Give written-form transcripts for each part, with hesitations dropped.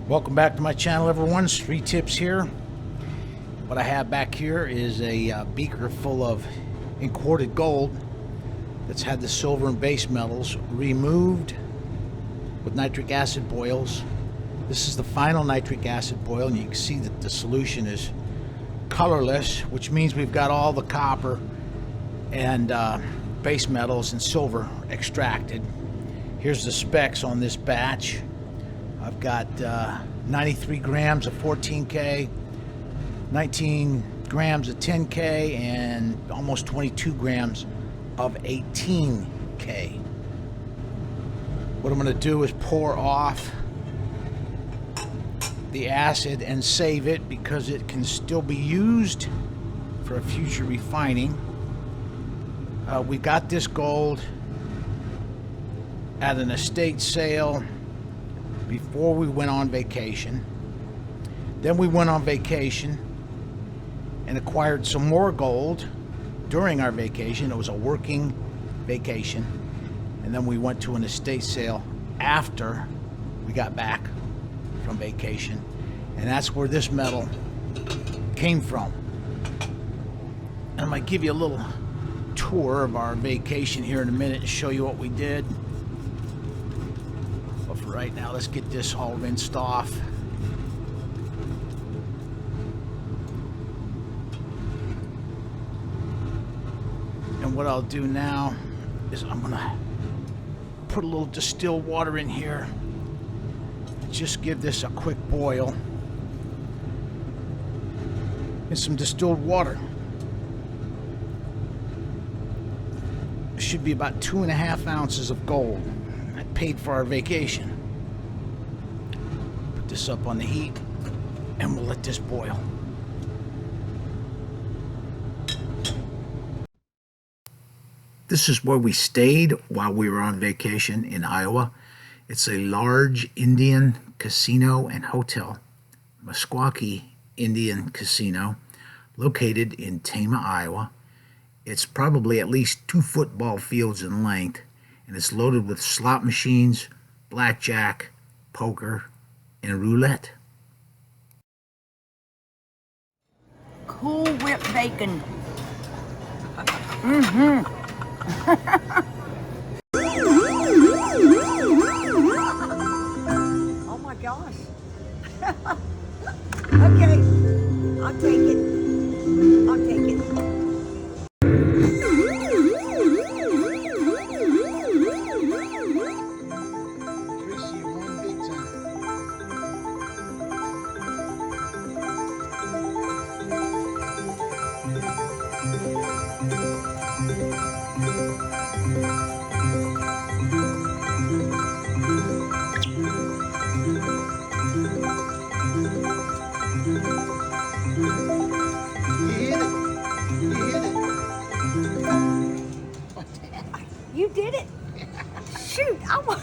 Welcome back to my channel, everyone. Street Tips here. What I have back here is a beaker full of inquarted gold that's had the silver and base metals removed with nitric acid boils. This is the final nitric acid boil, and you can see that the solution is colorless, which means we've got all the copper and base metals and silver extracted. Here's the specs on this batch. I've got 93 grams of 14K, 19 grams of 10K, and almost 22 grams of 18K. What I'm going to do is pour off the acid and save it because it can still be used for a future refining. We got this gold at an estate sale before we went on vacation. Then we went on vacation and acquired some more gold during our vacation. It was a working vacation. And then we went to an estate sale after we got back from vacation. And that's where this metal came from. And I'm going to give you a little tour of our vacation here in a minute and show you what we did. But for right now, let's get this all rinsed off. And what I'll do now is I'm gonna put a little distilled water in here. Just give this a quick boil. And some distilled water. It should be about 2.5 ounces of gold. I paid for our vacation. Put this up on the heat and we'll let this boil. This is where we stayed while we were on vacation in Iowa. It's a large Indian casino and hotel, Meskwaki Indian Casino, located in Tama, Iowa. It's probably at least 2 football fields in length, and it's loaded with slot machines, blackjack, poker, and roulette. Cool whipped bacon. Oh my gosh. Okay, I'll take it. I'll take it. You did it. Shoot, I won.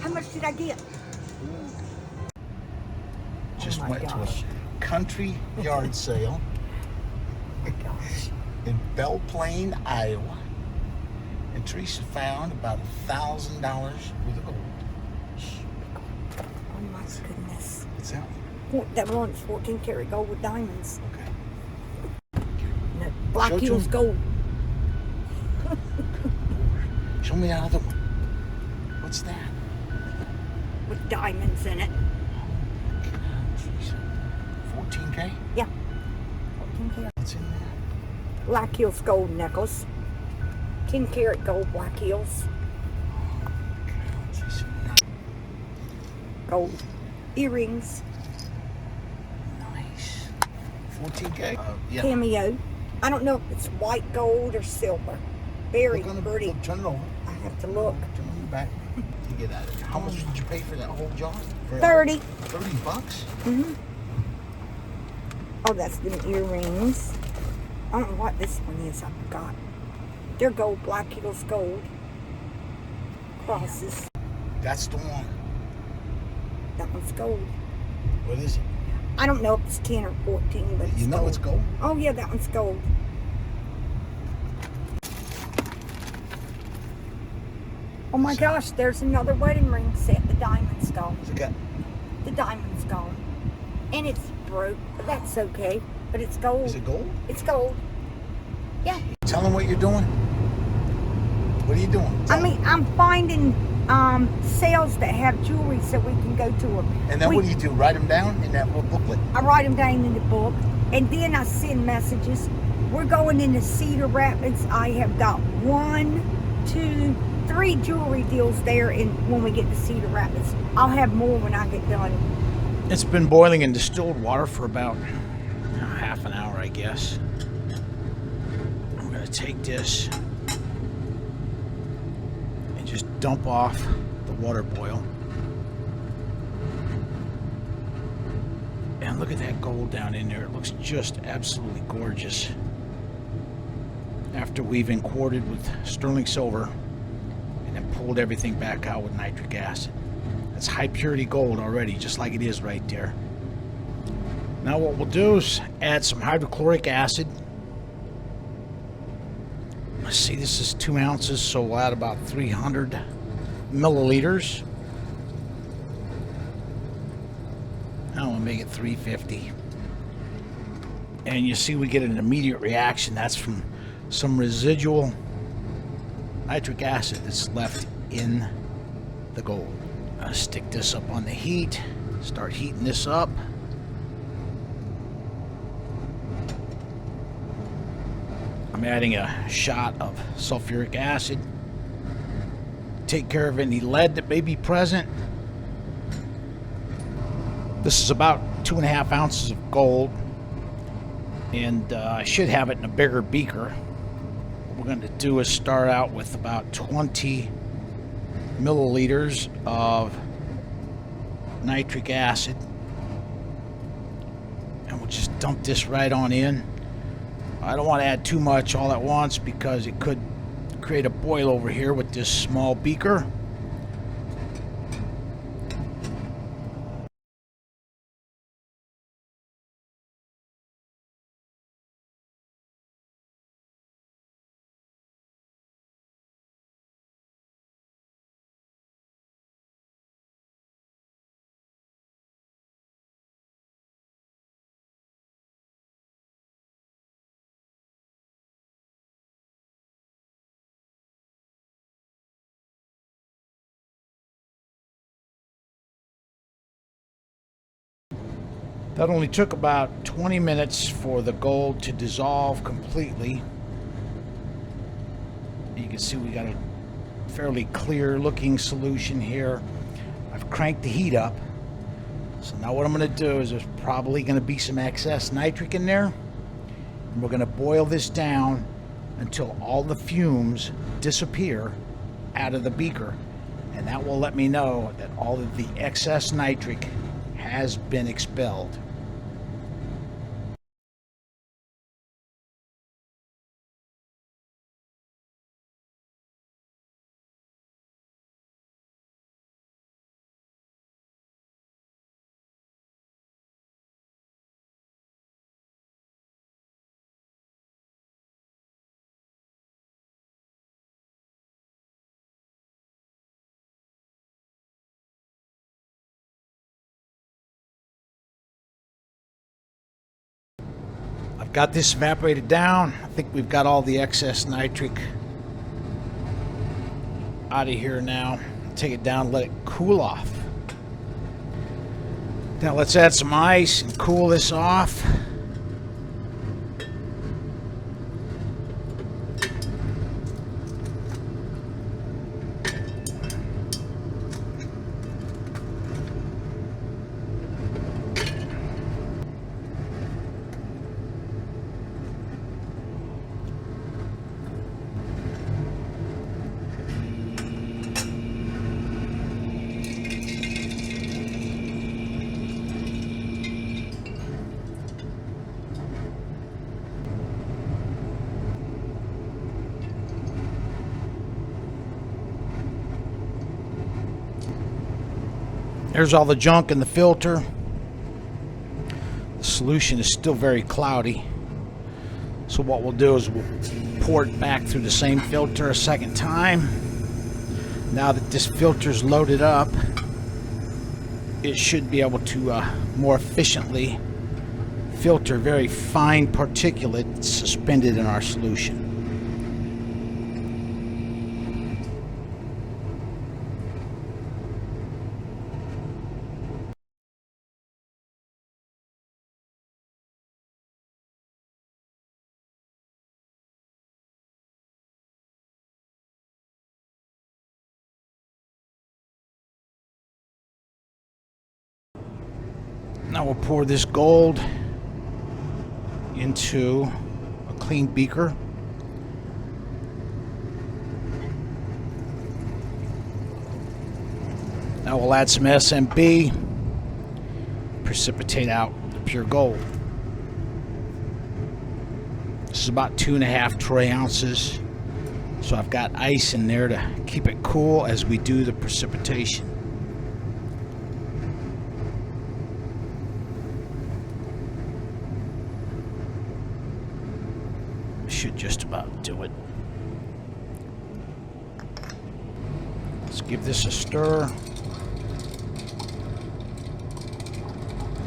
How much did I get? Just Oh my went gosh. to a country yard sale in Belle Plaine, Iowa. And Teresa found about $1,000 worth of gold. Oh my goodness. What's that? That one's 14 karat gold with diamonds. Okay. And the Black Show it to Hills him. gold Show me that other one. What's that? with diamonds in it. Teresa. 14K? Yeah. 14 karat. What's in there? Black Hills gold necklace. 10 karat gold Black Hills. Teresa. Gold earrings. Nice. 14K? Yeah. Cameo. I don't know if it's white gold or silver. Very Look on the, pretty. look, turn it over. I have to look. Turn on your back. To get out of there. How much did you pay for that whole jar? For 30. 30 bucks? Mm-hmm. Oh, that's the earrings. I don't know what this one is. I forgot. They're gold. Black Hills gold. Crosses. That's the one. That one's gold. What is it? I don't know if it's 10 or 14, but You know gold. it's gold? Oh, yeah, that one's gold. Oh my gosh, there's another wedding ring set, the diamond stone. What's it got? The diamond's gone. And it's broke, but that's okay. But it's gold. Is it gold? It's gold. Yeah. Tell them what you're doing. What are you doing? I mean, I'm finding sales that have jewelry so we can go to them. And then what do you do? Write them down in that little booklet? I write them down in the book, and then I send messages. We're going into Cedar Rapids. I have got 1, 2, 3 jewelry deals there, and when we get to Cedar Rapids, I'll have more when I get done. It's been boiling in distilled water for about half an hour, I guess. I'm going to take this and just dump off the water boil. And look at that gold down in there. It looks just absolutely gorgeous. After we've quartered with sterling silver and then pulled everything back out with nitric acid. That's high purity gold already, just like it is right there. Now what we'll do is add some hydrochloric acid. Let's see, this is 2 ounces, so we'll add about 300 milliliters. I want to make it 350. And you see we get an immediate reaction. That's from some residual nitric acid that's left in the gold. I'll stick this up on the heat, start heating this up. I'm adding a shot of sulfuric acid. Take care of any lead that may be present. This is about 2.5 ounces of gold, and I should have it in a bigger beaker. What we're going to do is start out with about 20 milliliters of nitric acid, and we'll just dump this right on in. I don't want to add too much all at once because it could create a boil over here with this small beaker. That only took about 20 minutes for the gold to dissolve completely. You can see we got a fairly clear looking solution here. I've cranked the heat up. So now what I'm going to do is there's probably going to be some excess nitric in there. And we're going to boil this down until all the fumes disappear out of the beaker. And that will let me know that all of the excess nitric has been expelled. Got this evaporated down. I think we've got all the excess nitric out of here now. Take it down, let it cool off. Now let's add some ice and cool this off. There's all the junk in the filter. The solution is still very cloudy. So what we'll do is we'll pour it back through the same filter a second time. Now that this filter's loaded up, it should be able to more efficiently filter very fine particulate suspended in our solution. Now we'll pour this gold into a clean beaker. Now we'll add some SMB, precipitate out the pure gold. This is about 2.5 troy ounces. So I've got ice in there to keep it cool as we do the precipitation. Should just about do it. Let's give this a stir.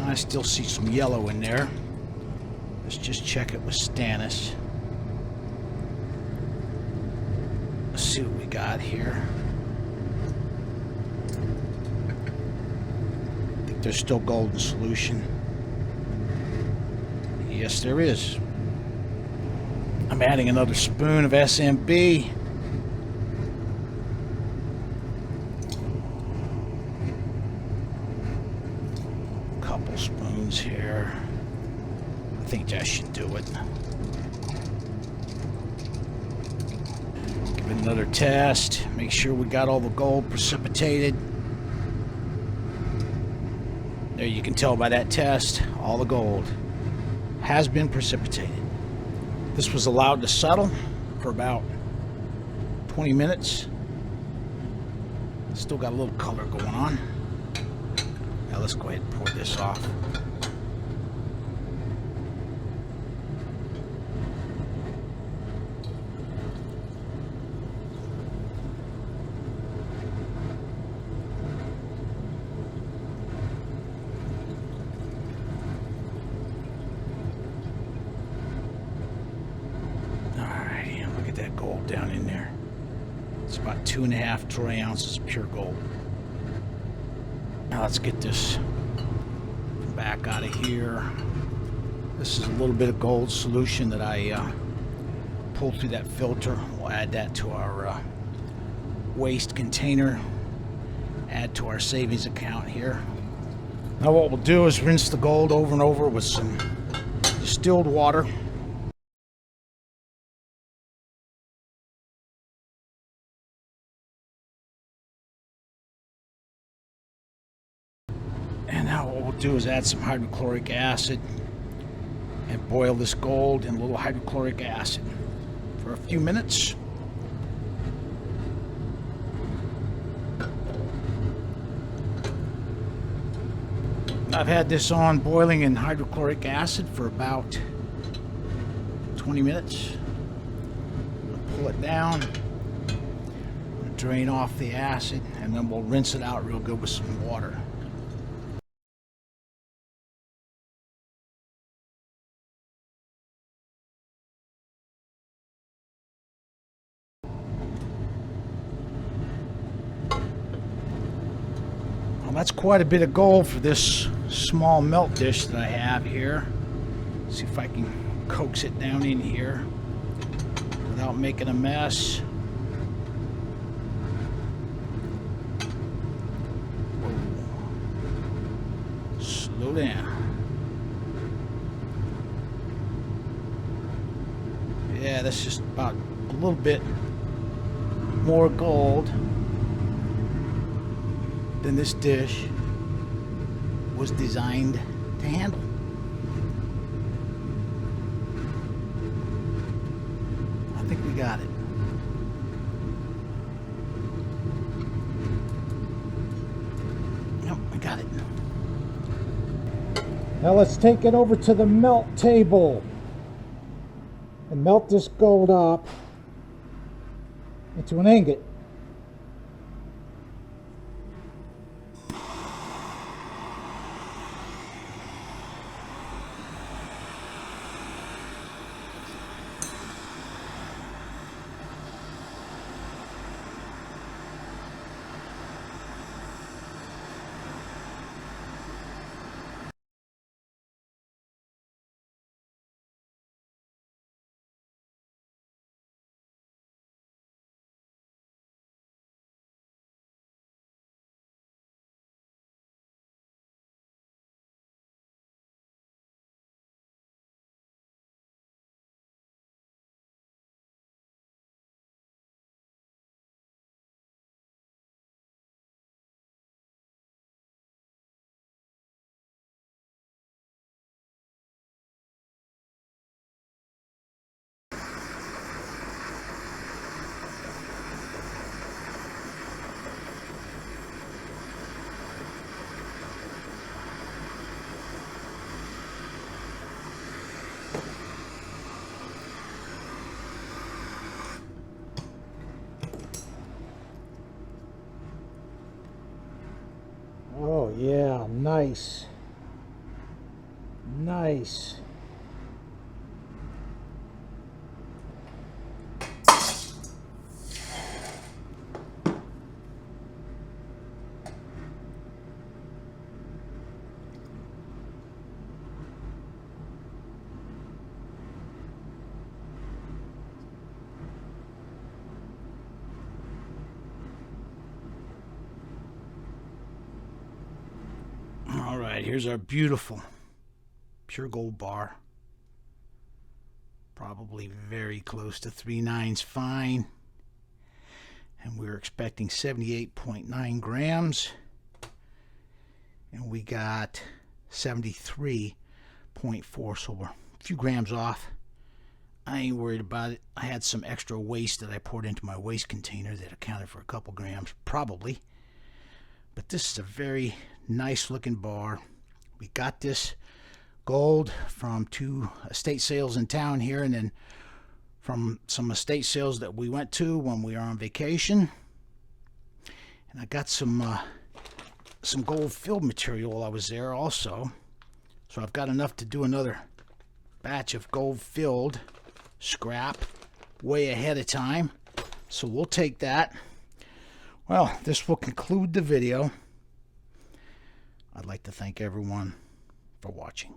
I still see some yellow in there. Let's just check it with Stannis. Let's see what we got here. I think there's still gold in solution. Yes, there is. I'm adding another spoon of SMB. Couple spoons here. I think that should do it. Give it another test. Make sure we got all the gold precipitated. There, you can tell by that test, all the gold has been precipitated. This was allowed to settle for about 20 minutes. Still got a little color going on. Now let's go ahead and pour this off. That gold down in there. It's about 2.5 troy ounces of pure gold. Now let's get this back out of here. This is a little bit of gold solution that I pulled through that filter. We'll add that to our waste container. Add to our savings account here. Now what we'll do is rinse the gold over and over with some distilled water. And now what we'll do is add some hydrochloric acid and boil this gold in a little hydrochloric acid for a few minutes. I've had this on boiling in hydrochloric acid for about 20 minutes. Pull it down, drain off the acid, and then we'll rinse it out real good with some water. That's quite a bit of gold for this small melt dish that I have here. See if I can coax it down in here without making a mess. Whoa. Slow down. Yeah, that's just about a little bit more gold than this dish was designed to handle. I think we got it. Yep, we got it. Now let's take it over to the melt table and melt this gold up into an ingot. yeah, nice. Nice. All right, here's our beautiful pure gold bar. Probably very close to 3/9 fine. And we're expecting 78.9 grams. And we got 73.4, so we're a few grams off. I ain't worried about it. I had some extra waste that I poured into my waste container that accounted for a couple grams, probably. But this is a very nice looking bar. We got this gold from 2 estate sales in town here, and then from some estate sales that we went to when we were on vacation. And I got some gold filled material while I was there also. So I've got enough to do another batch of gold filled scrap way ahead of time. So we'll take that. Well, this will conclude the video. I'd like to thank everyone for watching.